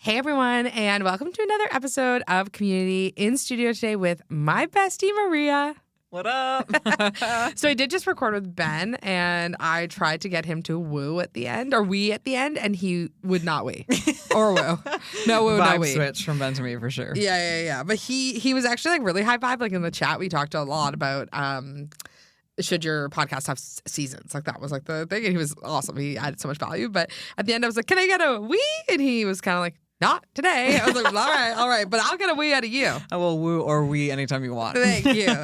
Hey everyone, and welcome to another episode of Community in studio today with my bestie Maria. What up? So I did just record with Ben, and I tried to get him to woo at the end, or wee at the end, and he would not wee or woo. No woo, Vibe no wee. switch from Ben to me for sure. Yeah. But he was actually like really high vibe. Like in the chat, we talked a lot about should your podcast have seasons? Like that was like the thing, and he was awesome. He added so much value. But at the end, I was like, "Can I get a wee?" And he was kind of like, "Not today." I was like, all right, but I'll get a wee out of you. I will woo or wee anytime you want. Thank you.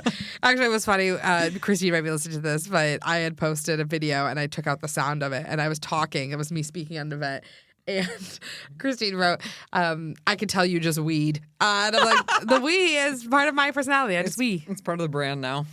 Actually, it was funny. Kristina might be listening to this, but I had posted a video and I took out the sound of it and I was talking. It was me speaking on the event. And Christine wrote, I could tell you just weed. And I'm like, the wee is part of my personality. I just wee. It's part of the brand now.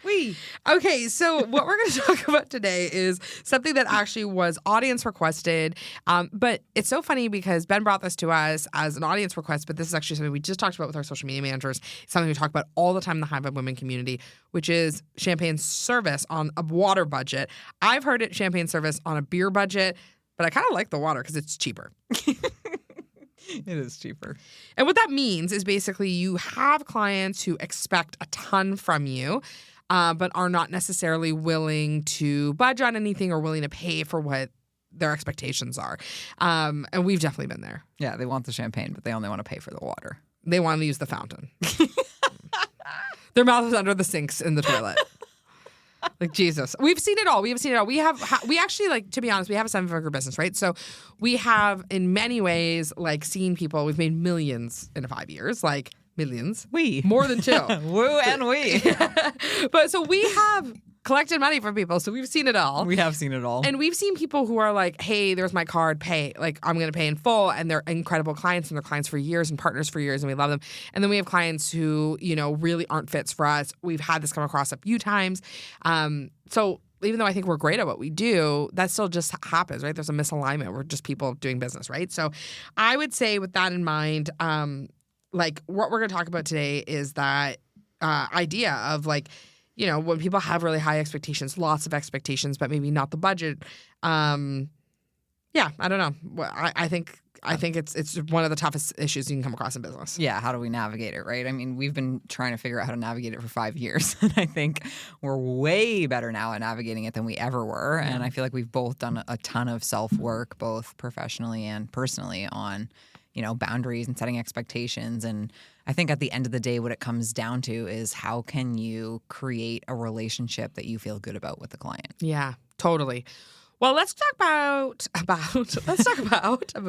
Wee. Okay, so what we're going to talk about today is something that actually was audience requested. But it's so funny because Ben brought this to us as an audience request, but this is actually something we just talked about with our social media managers. It's something we talk about all the time in the High Vibe Women community, which is champagne service on a water budget. I've heard it champagne service on a beer budget. But I kind of like the water because it's cheaper. It is cheaper. And what that means is basically you have clients who expect a ton from you, but are not necessarily willing to budge on anything or willing to pay for what their expectations are. And we've definitely been there. Yeah, they want the champagne, but they only want to pay for the water. They want to use the fountain. Their mouth is under the sinks in the toilet. Like, Jesus. We've seen it all. We actually, like, to be honest, we have a 7-figure business, right? So we have, in many ways, like, seen people, we've made millions in 5 years, like, millions. More than 2. Woo and we. But so we have collected money from people, so we've seen it all. We have seen it all. And we've seen people who are like, hey, there's my card, pay. Like, I'm going to pay in full. And they're incredible clients, and they're clients for years and partners for years, and we love them. And then we have clients who, you know, really aren't fits for us. We've had this come across a few times. So even though I think we're great at what we do, that still just happens, right? There's a misalignment. We're just people doing business, right? So I would say with that in mind, like what we're going to talk about today is that idea of like, you know, when people have really high expectations, lots of expectations, but maybe not the budget. Yeah, I don't know. I think it's one of the toughest issues you can come across in business. Yeah, how do we navigate it, right? I mean, we've been trying to figure out how to navigate it for 5 years, and I think we're way better now at navigating it than we ever were. And I feel like we've both done a ton of self-work, both professionally and personally, on, you know, boundaries and setting expectations. And I think at the end of the day, what it comes down to is how can you create a relationship that you feel good about with the client? Yeah, totally. Well, let's talk about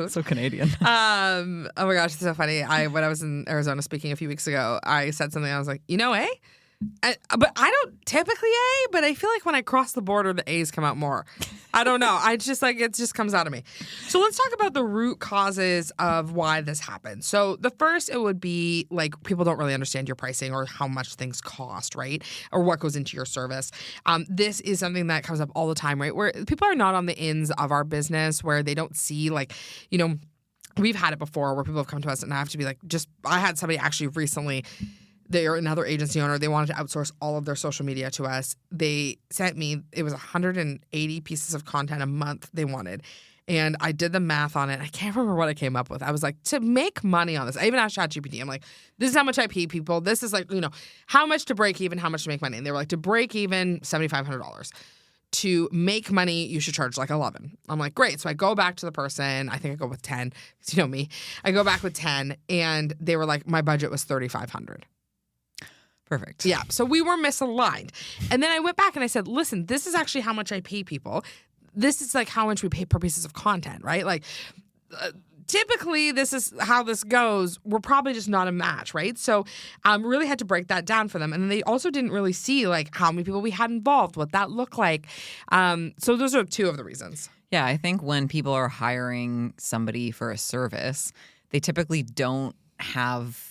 So Canadian. Oh my gosh, it's so funny. When I was in Arizona speaking a few weeks ago, I said something. I was like, you know, but I don't typically but I feel like when I cross the border, the A's come out more. I don't know. I just like, it just comes out of me. So let's talk about the root causes of why this happens. So the first, it would be like people don't really understand your pricing or how much things cost, right? Or what goes into your service. This is something that comes up all the time, right? Where people are not on the ins of our business, where they don't see like, you know, we've had it before where people have come to us and I have to be like, I had somebody actually recently. They're another agency owner. They wanted to outsource all of their social media to us. They sent me, it was 180 pieces of content a month they wanted. And I did the math on it. I can't remember what I came up with. I was like, to make money on this, I even asked ChatGPT. I'm like, this is how much I pay people. This is like, you know, how much to break even, how much to make money. And they were like, to break even, $7,500. To make money, you should charge like 11. I'm like, great. So I go back to the person. I think I go with 10, because you know me. I go back with 10, and they were like, my budget was $3,500. Perfect. Yeah. So we were misaligned. And then I went back and I said, listen, this is actually how much I pay people. This is like how much we pay per pieces of content, right? Like typically this is how this goes. We're probably just not a match, right? So really had to break that down for them. And then they also didn't really see like how many people we had involved, what that looked like. So those are two of the reasons. Yeah, I think when people are hiring somebody for a service, they typically don't have,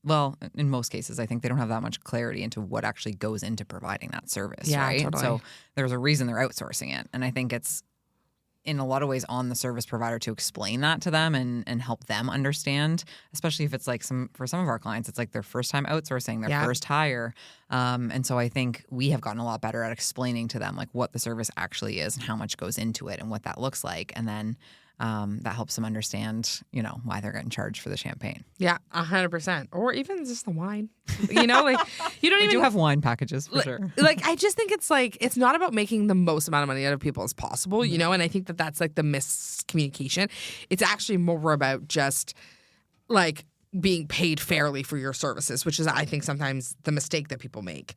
well, in most cases, I think they don't have that much clarity into what actually goes into providing that service, right? Totally. So there's a reason they're outsourcing it. And I think it's in a lot of ways on the service provider to explain that to them and help them understand, especially if it's like for some of our clients, it's like their first time outsourcing, their first hire. And so I think we have gotten a lot better at explaining to them like what the service actually is and how much goes into it and what that looks like. And then that helps them understand, why they're getting charged for the champagne. Yeah, 100%. Or even just the wine. You don't We even do have wine packages for sure. I just think it's not about making the most amount of money out of people as possible, and I think that's like the miscommunication. It's actually more about just like being paid fairly for your services, which is, I think, sometimes the mistake that people make.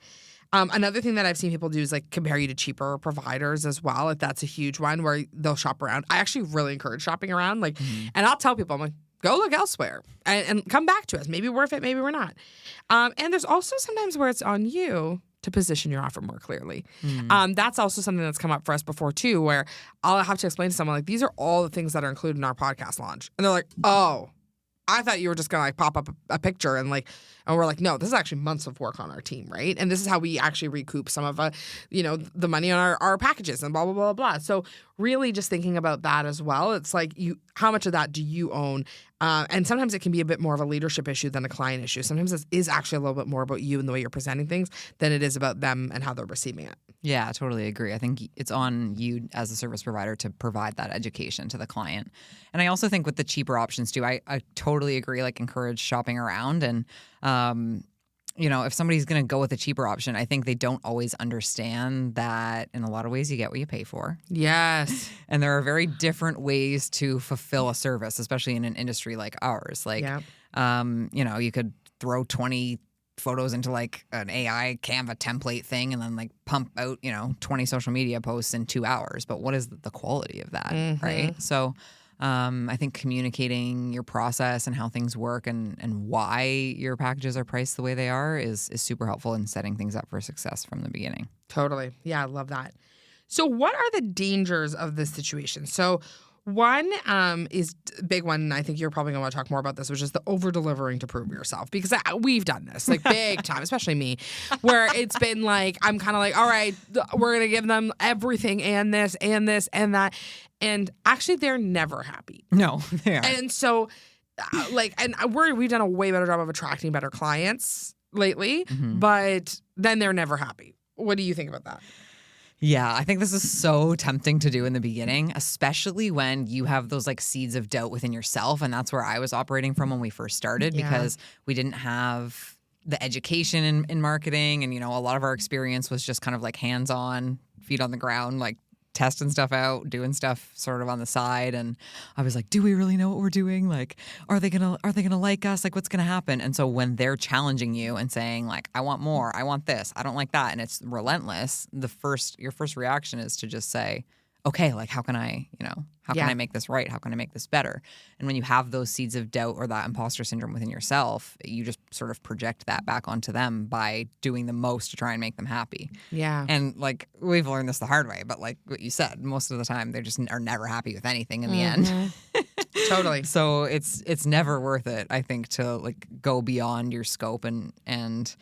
Another thing that I've seen people do is like compare you to cheaper providers as well. Like that's a huge one where they'll shop around. I actually really encourage shopping around. And I'll tell people, I'm like, go look elsewhere and come back to us. Maybe we're fit, maybe we're not. And there's also sometimes where it's on you to position your offer more clearly. That's also something that's come up for us before too, where I'll have to explain to someone like, these are all the things that are included in our podcast launch. And they're like, oh, I thought you were just going to like pop up a picture and we're like, no, this is actually months of work on our team, right? And this is how we actually recoup some of the money on our packages and blah, blah, blah, blah. So really just thinking about that as well. It's like how much of that do you own? And sometimes it can be a bit more of a leadership issue than a client issue. Sometimes it is actually a little bit more about you and the way you're presenting things than it is about them and how they're receiving it. Yeah, I totally agree. I think it's on you as a service provider to provide that education to the client. And I also think with the cheaper options too, I totally agree, like encourage shopping around. And, if somebody's going to go with a cheaper option, I think they don't always understand that in a lot of ways you get what you pay for. Yes. And there are very different ways to fulfill a service, especially in an industry like ours. You could throw 20 photos into like an AI Canva template thing and then like pump out, 20 social media posts in 2 hours. But what is the quality of that, right? So I think communicating your process and how things work and why your packages are priced the way they are is super helpful in setting things up for success from the beginning. Totally. Yeah, I love that. So what are the dangers of this situation? So one is a big one, and I think you're probably going to want to talk more about this, which is the over-delivering to prove yourself. Because we've done this, like, big time, especially me, where it's been like, I'm kind of like, all right, we're going to give them everything and this and this and that. And actually, they're never happy. No, they aren't. And so, we've done a way better job of attracting better clients lately, but then they're never happy. What do you think about that? Yeah, I think this is so tempting to do in the beginning, especially when you have those like seeds of doubt within yourself. And that's where I was operating from when we first started because we didn't have the education in marketing. And, a lot of our experience was just kind of like hands-on, feet on the ground, like testing stuff out, doing stuff sort of on the side. And I was like, do we really know what we're doing? Like, are they gonna like us? Like, what's gonna happen? And so when they're challenging you and saying like, I want more, I want this, I don't like that, and it's relentless, your first reaction is to just say, okay, like how can I make this right? How can I make this better? And when you have those seeds of doubt or that imposter syndrome within yourself, you just sort of project that back onto them by doing the most to try and make them happy. Yeah. And like we've learned this the hard way, but like what you said, most of the time they just are never happy with anything in the end. Totally. So it's never worth it, I think, to like go beyond your scope and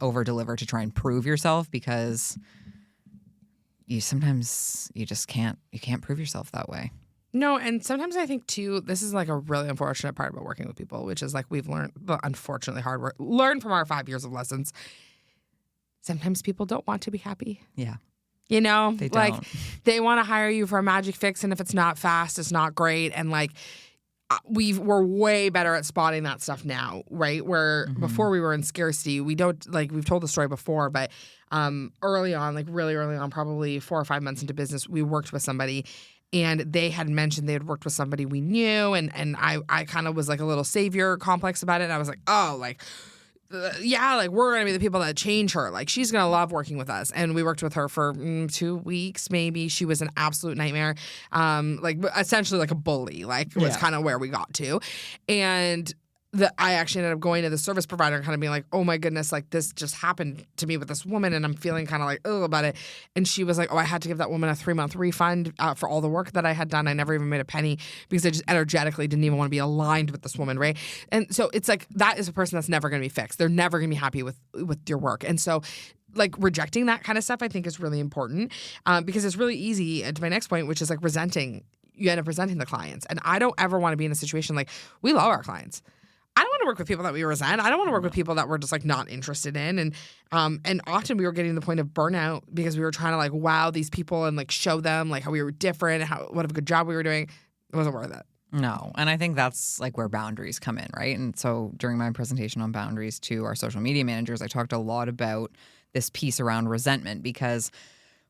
over deliver to try and prove yourself because you can't prove yourself that way. No, and sometimes I think too, this is like a really unfortunate part about working with people, which is like we've learned the unfortunately hard work, learned from our 5 years of lessons. Sometimes people don't want to be happy. Yeah. They don't. Like they want to hire you for a magic fix, and if it's not fast, it's not great. And like we're way better at spotting that stuff now, right? Where before we were in scarcity, we don't like we've told the story before, but early on, like really early on, probably 4 or 5 months into business, we worked with somebody and they had mentioned they had worked with somebody we knew. And I kind of was like a little savior complex about it. And I was like, oh, like, yeah, like we're going to be the people that change her. Like she's going to love working with us. And we worked with her for 2 weeks, maybe. She was an absolute nightmare. Like essentially like a bully, like was kind of where we got to. And I actually ended up going to the service provider and kind of being like, oh my goodness, like this just happened to me with this woman and I'm feeling kind of like, oh, about it. And she was like, oh, I had to give that woman a 3-month refund for all the work that I had done. I never even made a penny because I just energetically didn't even want to be aligned with this woman, right? And so it's like, that is a person that's never going to be fixed. They're never going to be happy with your work. And so like rejecting that kind of stuff, I think is really important because it's really easy, to my next point, which is like you end up resenting the clients. And I don't ever want to be in a situation like we love our clients. I don't want want to work with people that we resent. I don't want to work with people that we're just like not interested in. And often we were getting to the point of burnout because we were trying to like wow these people and like show them like how we were different, what a good job we were doing. It wasn't worth it. No. And I think that's like where boundaries come in, right? And so during my presentation on boundaries to our social media managers, I talked a lot about this piece around resentment, because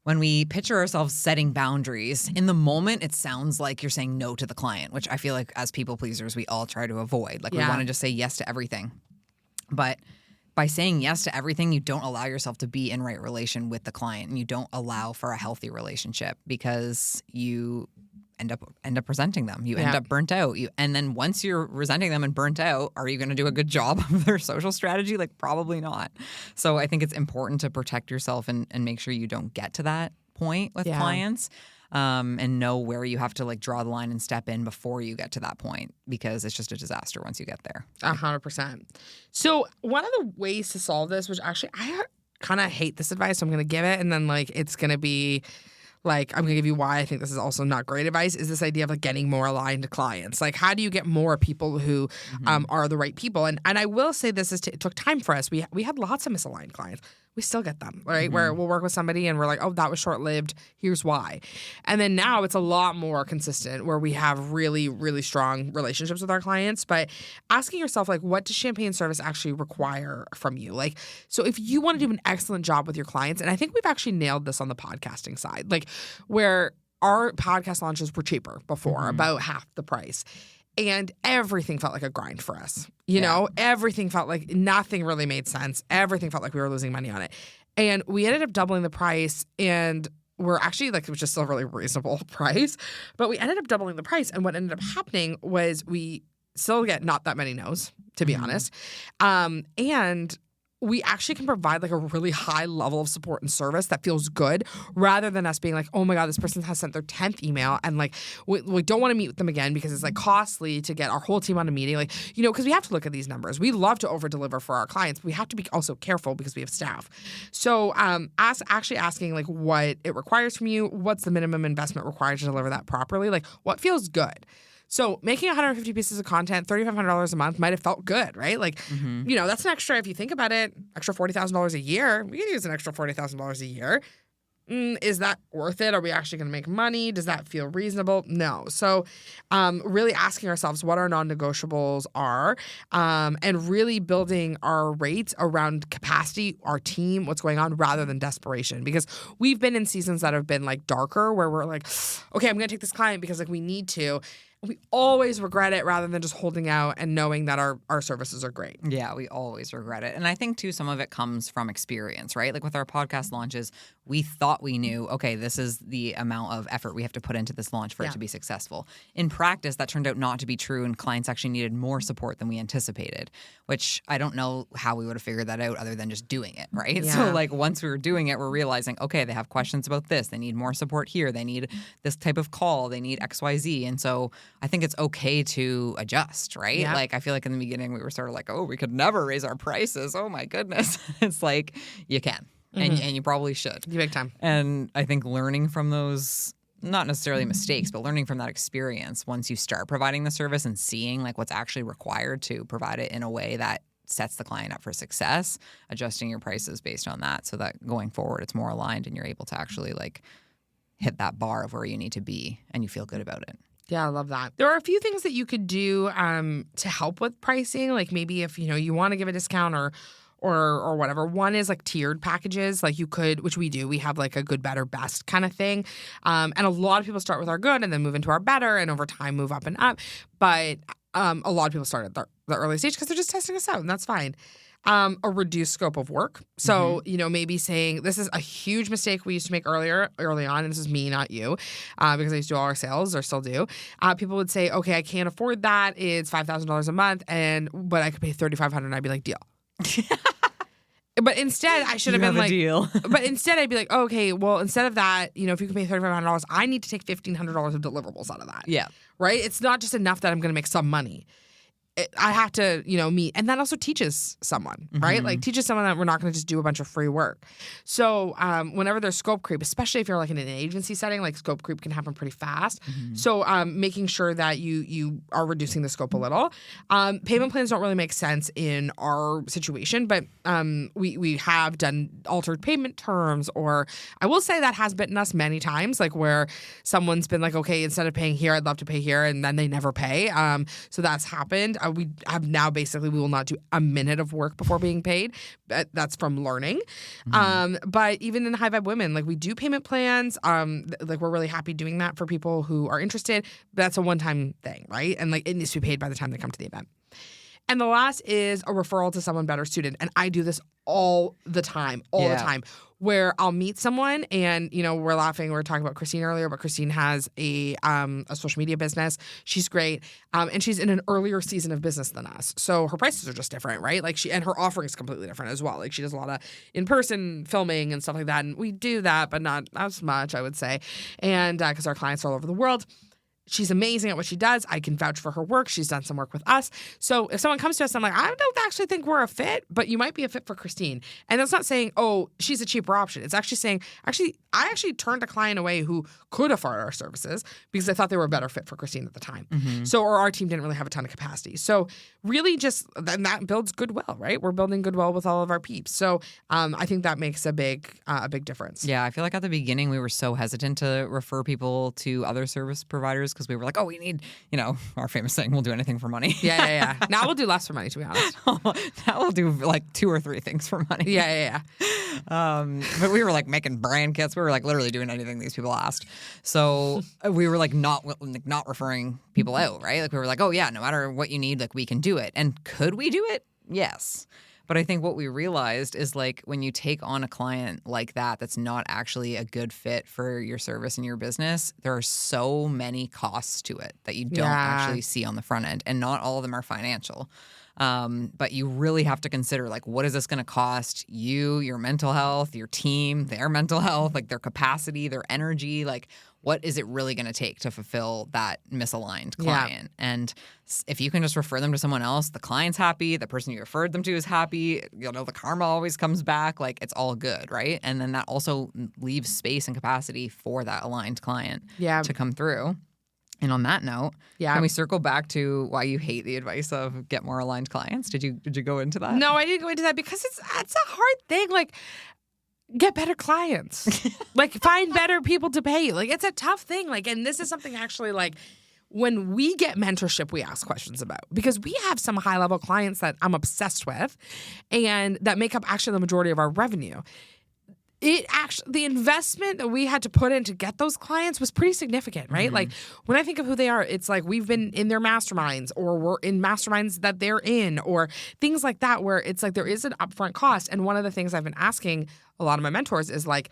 when we picture ourselves setting boundaries, in the moment, it sounds like you're saying no to the client, which I feel like as people pleasers, we all try to avoid. Like we want to just say yes to everything. But by saying yes to everything, you don't allow yourself to be in right relation with the client, and you don't allow for a healthy relationship because you end up resenting them. You end up burnt out. And then once you're resenting them and burnt out, are you going to do a good job of their social strategy? Like probably not. So I think it's important to protect yourself and make sure you don't get to that point with clients, and know where you have to like draw the line and step in before you get to that point, because it's just a disaster once you get there. 100%. So one of the ways to solve this, which actually I kind of hate this advice, so I'm going to give it, and then like it's going to be like, I'm going to give you why I think this is also not great advice, is this idea of like getting more aligned clients. Like, how do you get more people who are the right people? And I will say this, it took time for us. We had lots of misaligned clients. We still get them, right? Where we'll work with somebody and we're like, oh, that was short-lived. Here's why. And then now it's a lot more consistent where we have really, really strong relationships with our clients. But asking yourself, like, what does Champagne Service actually require from you? Like, so if you want to do an excellent job with your clients, and I think we've actually nailed this on the podcasting side, like where our podcast launches were cheaper before, about half the price. And everything felt like a grind for us. You know, everything felt like nothing really made sense. Everything felt like we were losing money on it. And we ended up doubling the price, and we're actually like, it was just still a really reasonable price, but we ended up doubling the price. And what ended up happening was we still get not that many no's, to be honest. And we actually can provide like a really high level of support and service that feels good, rather than us being like, oh my God, this person has sent their 10th email and like we don't want to meet with them again because it's like costly to get our whole team on a meeting. Like, you know, because we have to look at these numbers. We love to over deliver for our clients, but we have to be also careful because we have staff. So actually asking like what it requires from you, what's the minimum investment required to deliver that properly? Like what feels good? So making 150 pieces of content, $3,500 a month might have felt good, right? Like, you know, that's an extra, if you think about it, extra $40,000 a year. We could use an extra $40,000 a year. Is that worth it? Are we actually going to make money? Does that feel reasonable? No. So really asking ourselves what our non-negotiables are, and really building our rates around capacity, our team, what's going on, rather than desperation. Because we've been in seasons that have been like darker where we're like, okay, I'm going to take this client because like we need to. We always regret it rather than just holding out and knowing that our services are great. Yeah, we always regret it. And I think, too, some of it comes from experience, right? Like with our podcast launches, we thought we knew, okay, this is the amount of effort we have to put into this launch for it to be successful. In practice, that turned out not to be true, and clients actually needed more support than we anticipated, which I don't know how we would have figured that out other than just doing it, right? Yeah. So like once we were doing it, we're realizing, okay, they have questions about this. They need more support here. They need this type of call. They need XYZ. And so I think it's okay to adjust, right? Yeah. Like I feel like in the beginning we were sort of like, oh, we could never raise our prices. Oh my goodness. It's like you can, and you probably should. You big time. And I think learning from those, not necessarily mistakes, but learning from that experience, once you start providing the service and seeing like what's actually required to provide it in a way that sets the client up for success, adjusting your prices based on that so that going forward it's more aligned and you're able to actually like hit that bar of where you need to be and you feel good about it. Yeah, I love that. There are a few things that you could do to help with pricing. Like maybe if, you know, you want to give a discount or whatever. One is like tiered packages. Like you could, which we do. We have like a good, better, best kind of thing. And a lot of people start with our good and then move into our better and over time move up and up. But a lot of people start at the early stage because they're just testing us out, and that's fine. A reduced scope of work. So, you know, maybe saying this is a huge mistake we used to make early on, and this is me, not you, because I used to do all our sales, or still do. People would say, okay, I can't afford that. It's $5,000 a month, but I could pay $3,500, and I'd be like, deal. But instead, I should have been like, deal. But instead, I'd be like, okay, well, instead of that, you know, if you can pay $3,500, I need to take $1,500 of deliverables out of that. Yeah. Right? It's not just enough that I'm going to make some money. I have to, meet. And that also teaches someone, right? Like teaches someone that we're not going to just do a bunch of free work. So whenever there's scope creep, especially if you're like in an agency setting, like scope creep can happen pretty fast. So making sure that you are reducing the scope a little. Payment plans don't really make sense in our situation, but we have done altered payment terms, or I will say that has bitten us many times, like where someone's been like, okay, instead of paying here, I'd love to pay here, and then they never pay. So that's happened. We have now we will not do a minute of work before being paid. That's from learning. But even in High Vibe Women, like we do payment plans. Like we're really happy doing that for people who are interested. That's a one-time thing, right? And like it needs to be paid by the time they come to the event. And the last is a referral to someone better suited. And I do this all the time, where I'll meet someone and, we're laughing. We were talking about Christine earlier, but Christine has a social media business. She's great. And she's in an earlier season of business than us. So her prices are just different, right? Like and her offering is completely different as well. Like she does a lot of in-person filming and stuff like that. And we do that, but not as much, I would say. And because our clients are all over the world. She's amazing at what she does. I can vouch for her work. She's done some work with us. So if someone comes to us, I'm like, I don't actually think we're a fit, but you might be a fit for Christine. And that's not saying, oh, she's a cheaper option. It's actually saying, I actually turned a client away who could afford our services because I thought they were a better fit for Christine at the time. So, or our team didn't really have a ton of capacity. So really and that builds goodwill, right? We're building goodwill with all of our peeps. So I think that makes a big difference. Yeah, I feel like at the beginning we were so hesitant to refer people to other service providers because we were like, oh, we need, our famous saying, we'll do anything for money. Yeah. Now we'll do less for money, to be honest. Now we'll do like 2 or 3 things for money. Yeah. But we were like making brand kits. We were like literally doing anything these people asked. So we were like not referring people out, right? Like we were like, oh yeah, no matter what you need, like we can do it. And could we do it? Yes. But I think what we realized is like when you take on a client like that's not actually a good fit for your service and your business, there are so many costs to it that you don't actually see on the front end. And not all of them are financial. But you really have to consider like, what is this going to cost you, your mental health, your team, their mental health, like their capacity, their energy, like what is it really going to take to fulfill that misaligned client? And if you can just refer them to someone else, the client's happy, the person you referred them to is happy, the karma always comes back, like it's all good, right? And then that also leaves space and capacity for that aligned client to come through. And on that note, can we circle back to why you hate the advice of get more aligned clients? Did you go into that? No, I didn't go into that because it's a hard thing. Like, get better clients. Like, find better people to pay you. Like, it's a tough thing. Like, and this is something actually like when we get mentorship, we ask questions about because we have some high level clients that I'm obsessed with and that make up actually the majority of our revenue. The investment that we had to put in to get those clients was pretty significant, right? Like when I think of who they are, it's like we've been in their masterminds or we're in masterminds that they're in or things like that where it's like there is an upfront cost. And one of the things I've been asking a lot of my mentors is like,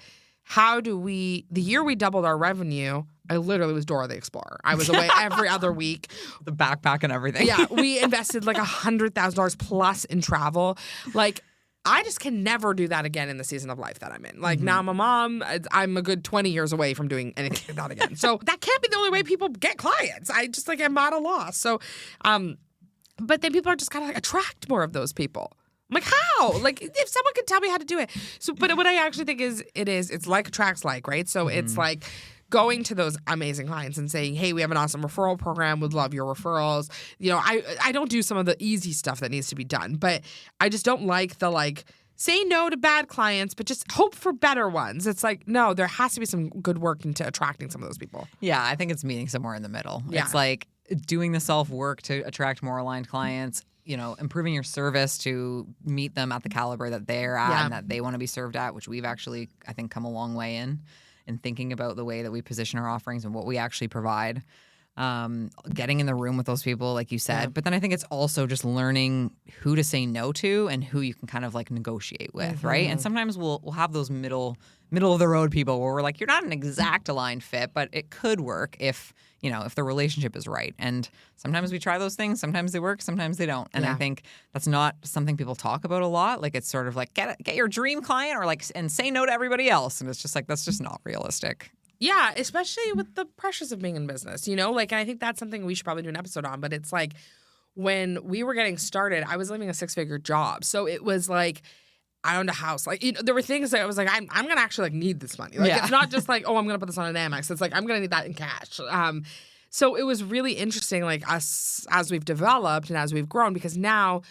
the year we doubled our revenue, I literally was Dora the Explorer. I was away every other week. The backpack and everything. Yeah, we invested like $100,000 plus in travel. Like, I just can never do that again in the season of life that I'm in. Like now I'm a mom. I'm a good 20 years away from doing anything like that again. So that can't be the only way people get clients. I just like I'm at a loss. So, but then people are just kind of like attract more of those people. I'm like, how? Like if someone could tell me how to do it. So, but what I actually think is it's like attracts like, right? So it's like going to those amazing clients and saying, hey, we have an awesome referral program. Would love your referrals. I don't do some of the easy stuff that needs to be done, but I just don't like the say no to bad clients, but just hope for better ones. It's like, no, there has to be some good work into attracting some of those people. Yeah, I think it's meeting somewhere in the middle. Yeah. It's like doing the self-work to attract more aligned clients, improving your service to meet them at the caliber that they're at and that they want to be served at, which we've actually, I think, come a long way in thinking about the way that we position our offerings and what we actually provide. Getting in the room with those people, like you said. Yeah. But then I think it's also just learning who to say no to and who you can kind of like negotiate with, right? And sometimes we'll have those middle of the road people where we're like, you're not an exact aligned fit, but it could work if the relationship is right. And sometimes we try those things. Sometimes they work. Sometimes they don't. And I think that's not something people talk about a lot. Like it's sort of like get your dream client or like and say no to everybody else. And it's just like that's just not realistic. Yeah, especially with the pressures of being in business, and I think that's something we should probably do an episode on. But it's like when we were getting started, I was living a 6-figure job. So it was like, I owned a house. Like, there were things that I was like, I'm going to actually like need this money. Like, it's not just like, oh, I'm going to put this on an Amex. It's like, I'm going to need that in cash. So it was really interesting, like us as we've developed and as we've grown, because now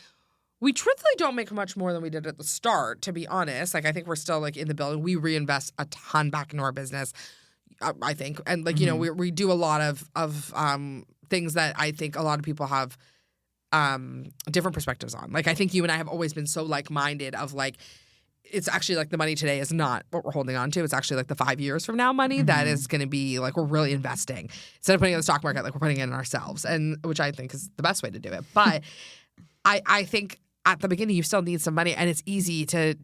we truthfully don't make much more than we did at the start, to be honest. Like, I think we're still like in the building. We reinvest a ton back into our business, I think. And like, you know, we do a lot of things that I think a lot of people have different perspectives on. Like, I think you and I have always been so like-minded of like, it's actually like the money today is not what we're holding on to. It's actually like the 5 years from now money that is going to be like, we're really investing. Instead of putting it in the stock market, like we're putting it in ourselves, and which I think is the best way to do it. But I think at the beginning you still need some money, and it's easy to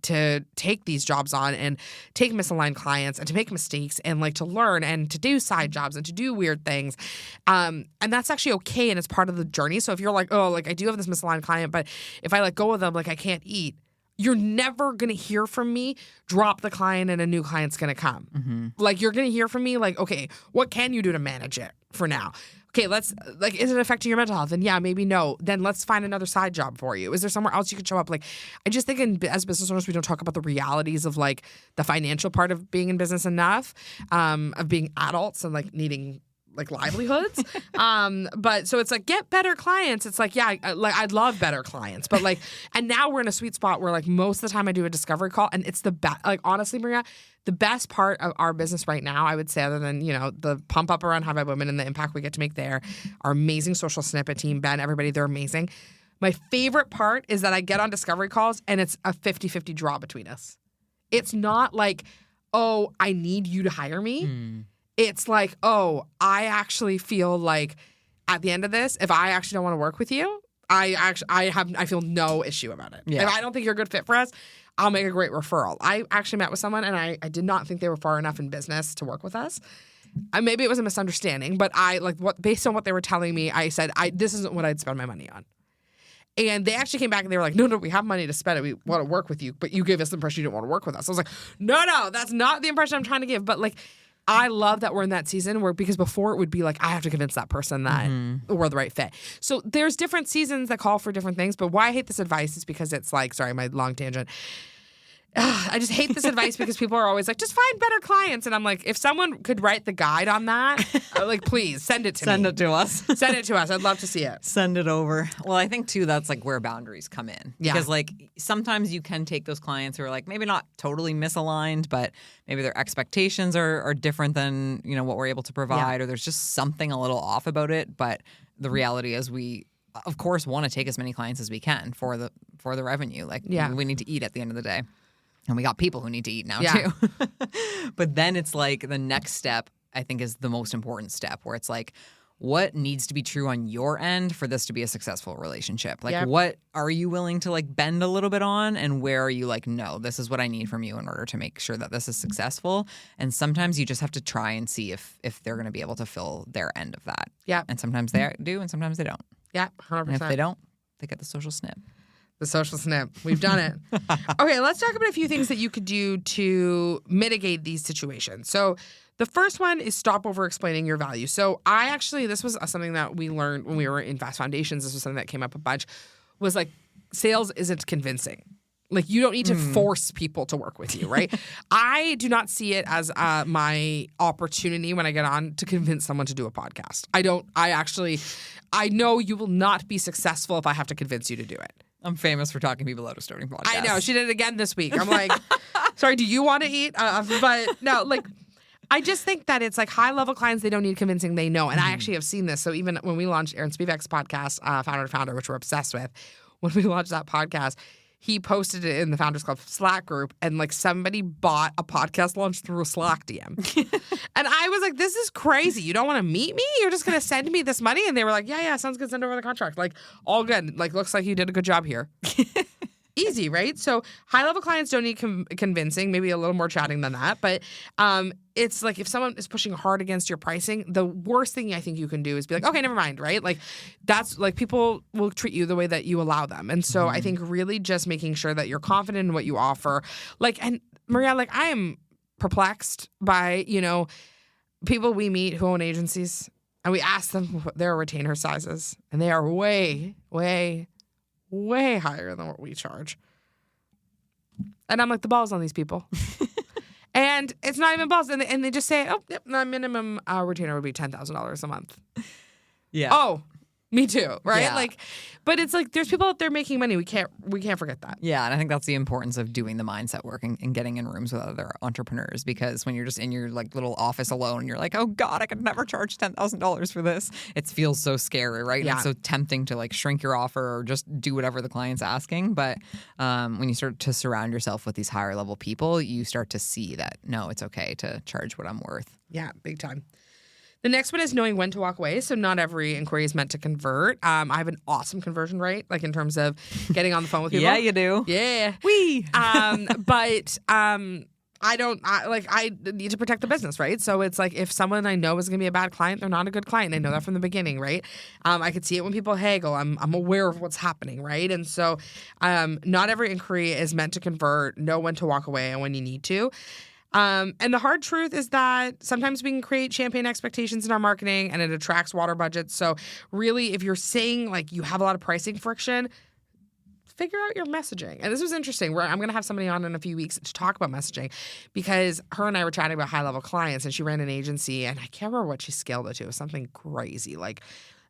take these jobs on and take misaligned clients and to make mistakes and like to learn and to do side jobs and to do weird things. And that's actually okay, and it's part of the journey. So if you're like, oh, like I do have this misaligned client, but if I let go of them, like I can't eat. You're never going to hear from me, drop the client and a new client's going to come. Like, you're going to hear from me like, okay, what can you do to manage it for now? Okay, let's, like, is it affecting your mental health? And yeah, maybe no. Then let's find another side job for you. Is there somewhere else you could show up? Like, I just think as business owners, we don't talk about the realities of like the financial part of being in business enough, of being adults and like needing like livelihoods. But so it's like, get better clients. It's like, yeah, I'd love better clients, but like, and now we're in a sweet spot where like most of the time I do a discovery call, and it's the best, like honestly, Maria, the best part of our business right now, I would say, other than, you know, the pump up around High Vibe Women and the impact we get to make there, our amazing social snippet team, Ben, everybody, they're amazing. My favorite part is that I get on discovery calls and it's a 50-50 draw between us. It's not like, oh, I need you to hire me. It's like, oh, I actually feel like at the end of this, if I actually don't want to work with you, I feel no issue about it. Yeah. If I don't think you're a good fit for us, I'll make a great referral. I actually met with someone and I did not think they were far enough in business to work with us. Maybe it was a misunderstanding, but based on what they were telling me, I said, this isn't what I'd spend my money on. And they actually came back and they were like, no, we have money to spend it. We want to work with you, but you gave us the impression you didn't want to work with us. I was like, no, that's not the impression I'm trying to give. But like, I love that we're in that season because before it would be like, I have to convince that person that we're the right fit. So there's different seasons that call for different things. But why I hate this advice is because it's like, sorry, my long tangent. I just hate this advice because people are always like, just find better clients. And I'm like, if someone could write the guide on that, like, please send it to me. Send it to us. Send it to us. I'd love to see it. Send it over. Well, I think, too, that's like where boundaries come in. Yeah. Because, like, sometimes you can take those clients who are, like, maybe not totally misaligned, but maybe their expectations are different than, you know, what we're able to provide, or there's just something a little off about it. But the reality is we, of course, want to take as many clients as we can for the revenue. Like, we need to eat at the end of the day. And we got people who need to eat now, too. But then it's like the next step, I think, is the most important step, where it's like, what needs to be true on your end for this to be a successful relationship? Like, what are you willing to, like, bend a little bit on? And where are you like, no, this is what I need from you in order to make sure that this is successful? And sometimes you just have to try and see if they're going to be able to fill their end of that. Yeah. And sometimes they do, and sometimes they don't. Yeah, 100%. And if they don't, they get the social snip. The social snip. We've done it. Okay, let's talk about a few things that you could do to mitigate these situations. So the first one is stop over-explaining your value. So this was something that we learned when we were in Fast Foundations. This was something that came up a bunch, was like, sales isn't convincing. Like, you don't need to force people to work with you, right? I do not see it as my opportunity when I get on to convince someone to do a podcast. I know you will not be successful if I have to convince you to do it. I'm famous for talking people out of starting podcasts. I know. She did it again this week. I'm like, sorry, do you want to eat? But no, like, I just think that it's like high-level clients, they don't need convincing, they know. And I actually have seen this. So even when we launched Aaron Spivak's podcast, Founder to Founder, which we're obsessed with, when we launched that podcast, he posted it in the Founders Club Slack group, and like somebody bought a podcast launch through a Slack DM. And I was like, this is crazy. You don't want to meet me? You're just going to send me this money? And they were like, yeah, sounds good. Send over the contract. Like, all good. Like, looks like you did a good job here. Easy, right? So high-level clients don't need convincing, maybe a little more chatting than that. But it's like, if someone is pushing hard against your pricing, the worst thing I think you can do is be like, okay, never mind, right? Like, that's like, people will treat you the way that you allow them. And so I think really just making sure that you're confident in what you offer. Like, and Maria, like, I am perplexed by, you know, people we meet who own agencies. And we asked them what their retainer sizes, and they are way, way, way higher than what we charge. And I'm like, the ball's on these people. And it's not even balls. And they just say, oh, yep, my minimum retainer would be $10,000 a month. Yeah. Oh, me too, right? Yeah. Like, but it's like there's people out there making money. We can't forget that. Yeah, and I think that's the importance of doing the mindset work and getting in rooms with other entrepreneurs, because when you're just in your like little office alone and you're like, oh God, I could never charge $10,000 for this. It feels so scary, right? Yeah. And it's so tempting to like shrink your offer or just do whatever the client's asking. But when you start to surround yourself with these higher level people, you start to see that, no, it's okay to charge what I'm worth. Yeah, big time. The next one is knowing when to walk away. So not every inquiry is meant to convert. I have an awesome conversion rate, like in terms of getting on the phone with people. Yeah, you do. Yeah. But I need to protect the business, right? So it's like if someone I know is going to be a bad client, they're not a good client. I know that from the beginning, right? I could see it when people haggle. I'm aware of what's happening, right? And so not every inquiry is meant to convert. Know when to walk away and when you need to. And the hard truth is that sometimes we can create champagne expectations in our marketing and it attracts water budgets. So really, if you're saying like you have a lot of pricing friction, figure out your messaging. And this was interesting. I'm going to have somebody on in a few weeks to talk about messaging, because her and I were chatting about high-level clients, and she ran an agency, and I can't remember what she scaled it to. It was something crazy. Like,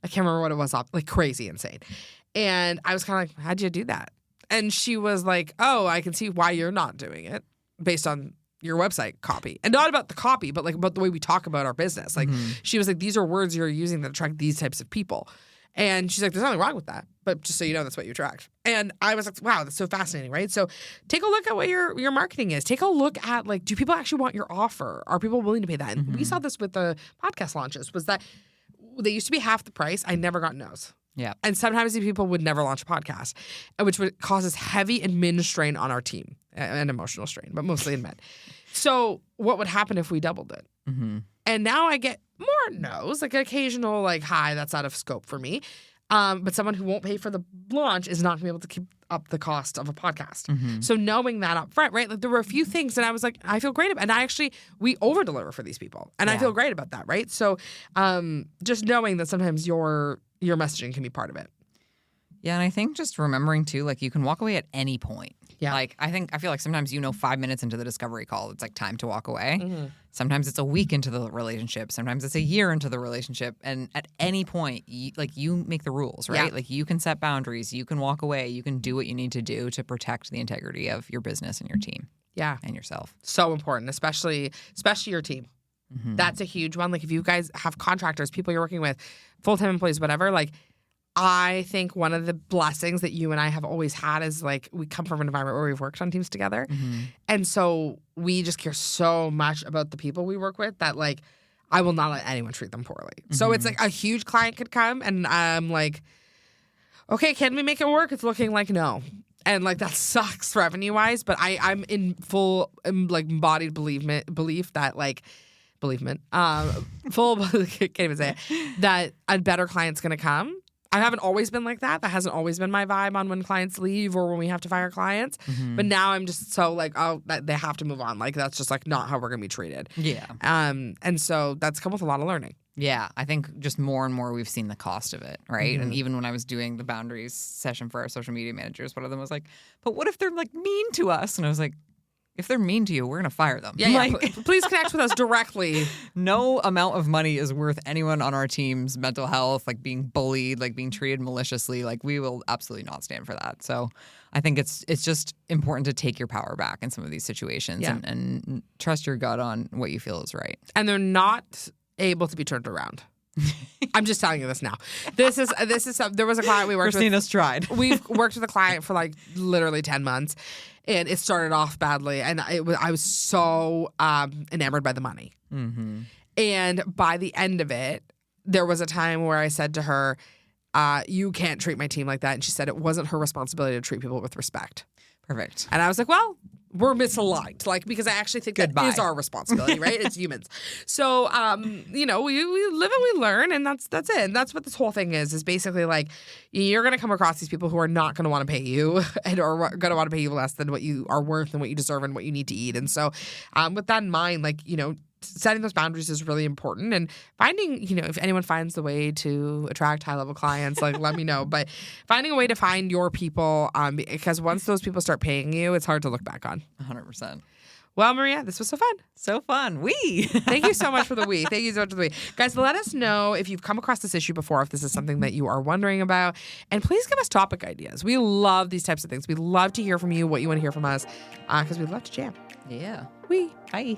I can't remember what it was, like crazy insane. And I was kind of like, how'd you do that? And she was like, oh, I can see why you're not doing it based on your website copy. And not about the copy, but like about the way we talk about our business. Like she was like, these are words you're using that attract these types of people. And she's like, there's nothing wrong with that. But just so you know, that's what you attract. And I was like, wow, that's so fascinating, right? So take a look at what your marketing is. Take a look at like, do people actually want your offer? Are people willing to pay that? And we saw this with the podcast launches, was that they used to be half the price. I never got no's. Yeah. And sometimes these people would never launch a podcast, which would cause us heavy admin strain on our team and emotional strain, but mostly admin. So what would happen if we doubled it? And now I get more no's, like an occasional like, hi, that's out of scope for me. But someone who won't pay for the launch is not going to be able to keep up the cost of a podcast. So knowing that up front, right? Like there were a few things and I was like, I feel great about it. And we over deliver for these people. And I feel great about that, right? So just knowing that sometimes your messaging can be part of it. Yeah, and I think just remembering too, like you can walk away at any point. Yeah. Like I feel like sometimes 5 minutes into the discovery call, it's like time to walk away. Sometimes it's a week into the relationship. Sometimes it's a year into the relationship. And at any point, you make the rules, right? Yeah. Like you can set boundaries. You can walk away. You can do what you need to do to protect the integrity of your business and your team. Yeah. And yourself. So important, especially your team. That's a huge one. Like if you guys have contractors, people you're working with, full-time employees, whatever, like I think one of the blessings that you and I have always had is like we come from an environment where we've worked on teams together. And so we just care so much about the people we work with that like I will not let anyone treat them poorly. So it's like a huge client could come and I'm like, okay, can we make it work? It's looking like no. And like that sucks revenue-wise, but I'm in full like embodied belief that like full can't even say it, that a better client's gonna come. I haven't always been like that. That hasn't always been my vibe on when clients leave or when we have to fire clients. But now I'm just so like, oh, they have to move on. Like that's just like not how we're gonna be treated. Yeah. And so that's come with a lot of learning. Yeah, I think just more and more we've seen the cost of it, right? And even when I was doing the boundaries session for our social media managers, one of them was like, but what if they're like mean to us? And I was like, if they're mean to you, we're going to fire them. Yeah, like, please connect with us directly. No amount of money is worth anyone on our team's mental health, like being bullied, like being treated maliciously. Like we will absolutely not stand for that. So I think it's just important to take your power back in some of these situations and trust your gut on what you feel is right. And they're not able to be turned around. I'm just telling you this now. This is there was a client we worked with. Kristina's tried. We've worked with a client for like literally 10 months. And it started off badly, and I was so enamored by the money. And by the end of it, there was a time where I said to her, you can't treat my team like that. And she said it wasn't her responsibility to treat people with respect. Perfect. And I was like, well, we're misaligned, like, because I actually think that is our responsibility, right? It's humans. So, we live and we learn, and that's it. And that's what this whole thing is basically like, you're going to come across these people who are not going to want to pay you and are going to want to pay you less than what you are worth and what you deserve and what you need to eat. And so with that in mind, like, setting those boundaries is really important. And finding, if anyone finds the way to attract high-level clients, like, let me know. But finding a way to find your people, because once those people start paying you, it's hard to look back on. 100%. Well, Maria, this was so fun. So fun. Thank you so much for the we. Thank you so much for the we. Guys, let us know if you've come across this issue before, if this is something that you are wondering about. And please give us topic ideas. We love these types of things. We love to hear from you, what you want to hear from us, because we'd love to jam. Yeah. We. Bye.